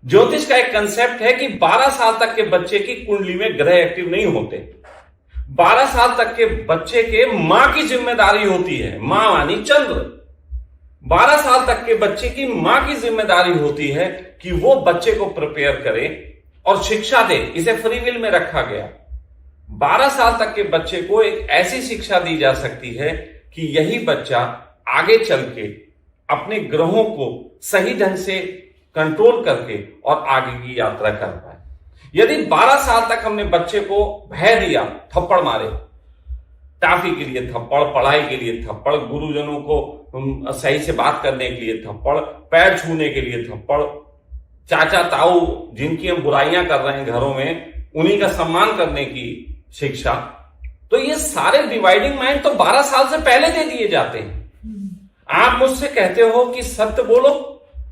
ज्योतिष का एक कंसेप्ट है कि 12 साल तक के बच्चे की कुंडली में ग्रह एक्टिव नहीं होते। 12 साल तक के बच्चे के मां की जिम्मेदारी होती है, मां मानी चंद्र। 12 साल तक के बच्चे की मां की जिम्मेदारी होती है कि वो बच्चे को प्रिपेयर करे और शिक्षा दे। इसे फ्री विल में रखा गया। 12 साल तक के बच्चे को एक ऐसी शिक्षा दी जा सकती है कि यही बच्चा आगे चल के अपने ग्रहों को सही ढंग से कंट्रोल करके और आगे की यात्रा कर पाए। यदि 12 साल तक हमने बच्चे को भय दिया, थप्पड़ मारे, टाफी के लिए थप्पड़, पढ़ाई के लिए थप्पड़, गुरुजनों को सही से बात करने के लिए थप्पड़, पैर छूने के लिए थप्पड़, चाचा ताऊ जिनकी हम बुराइयां कर रहे हैं घरों में, उन्हीं का सम्मान करने की शिक्षा, तो ये सारे डिवाइडिंग माइंड तो 12 साल से पहले दे दिए जाते हैं। आप मुझसे कहते हो कि सत्य बोलो,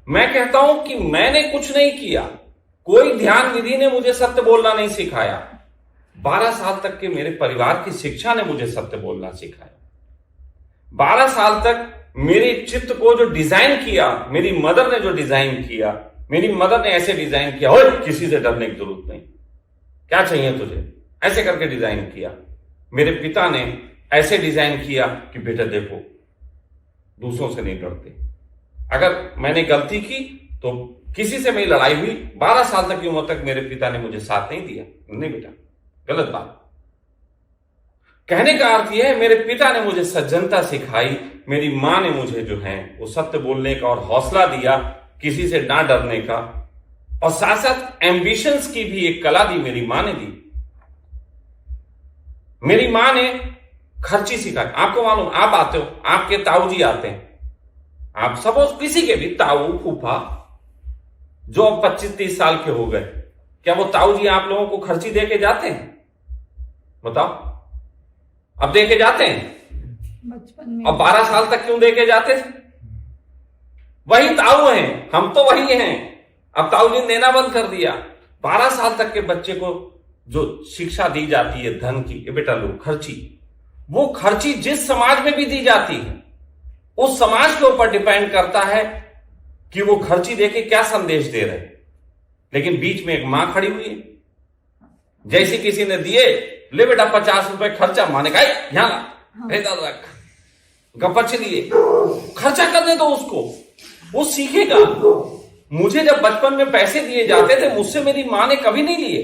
मैं कहता हूं कि मैंने कुछ नहीं किया, कोई ध्यान विधि ने मुझे सत्य बोलना नहीं सिखाया। 12 साल तक के मेरे परिवार की शिक्षा ने मुझे सत्य बोलना सिखाया। 12 साल तक मेरे चित्त को जो डिजाइन किया, मेरी मदर ने जो डिजाइन किया, मेरी मदर ने ऐसे डिजाइन किया, ओए किसी से डरने की जरूरत नहीं, क्या चाहिए तुझे, ऐसे करके डिजाइन किया। मेरे पिता ने ऐसे डिजाइन किया कि बेटा देखो दूसरों से नहीं डरते। अगर मैंने गलती की तो किसी से मेरी लड़ाई हुई, 12 साल तक की उम्र तक मेरे पिता ने मुझे साथ नहीं दिया, नहीं बेटा गलत बात। कहने का अर्थ यह है, मेरे पिता ने मुझे सज्जनता सिखाई, मेरी मां ने मुझे जो है वो सत्य बोलने का और हौसला दिया, किसी से ना डरने का, और साथ साथ एम्बिशंस की भी एक कला दी मेरी मां ने दी। मेरी मां ने खर्ची सिखाई। आपको मालूम, आप आते हो, आपके ताऊ जी आते हैं, आप सपोज किसी के भी ताऊ फूफा जो अब 25-30 साल के हो गए, क्या वो ताऊ जी आप लोगों को खर्ची दे के जाते हैं? बताओ, अब दे के जाते हैं? बचपन में। अब 12 साल तक क्यों दे के जाते थे? वही ताऊ हैं, हम तो वही हैं। अब ताऊ जी ने देना बंद कर दिया। 12 साल तक के बच्चे को जो शिक्षा दी जाती है धन की, ये बेटा लो खर्ची, वो खर्ची जिस समाज में भी दी जाती है उस समाज के ऊपर डिपेंड करता है कि वो खर्ची देके क्या संदेश दे रहे। लेकिन बीच में एक मां खड़ी हुई है, जैसे किसी ने दिए, ले बेटा 50 रुपए खर्चा, माने का यहां रख, गपच लिए, खर्चा करने दो उसको, वो सीखेगा। मुझे जब बचपन में पैसे दिए जाते थे, मुझसे मेरी मां ने कभी नहीं लिए।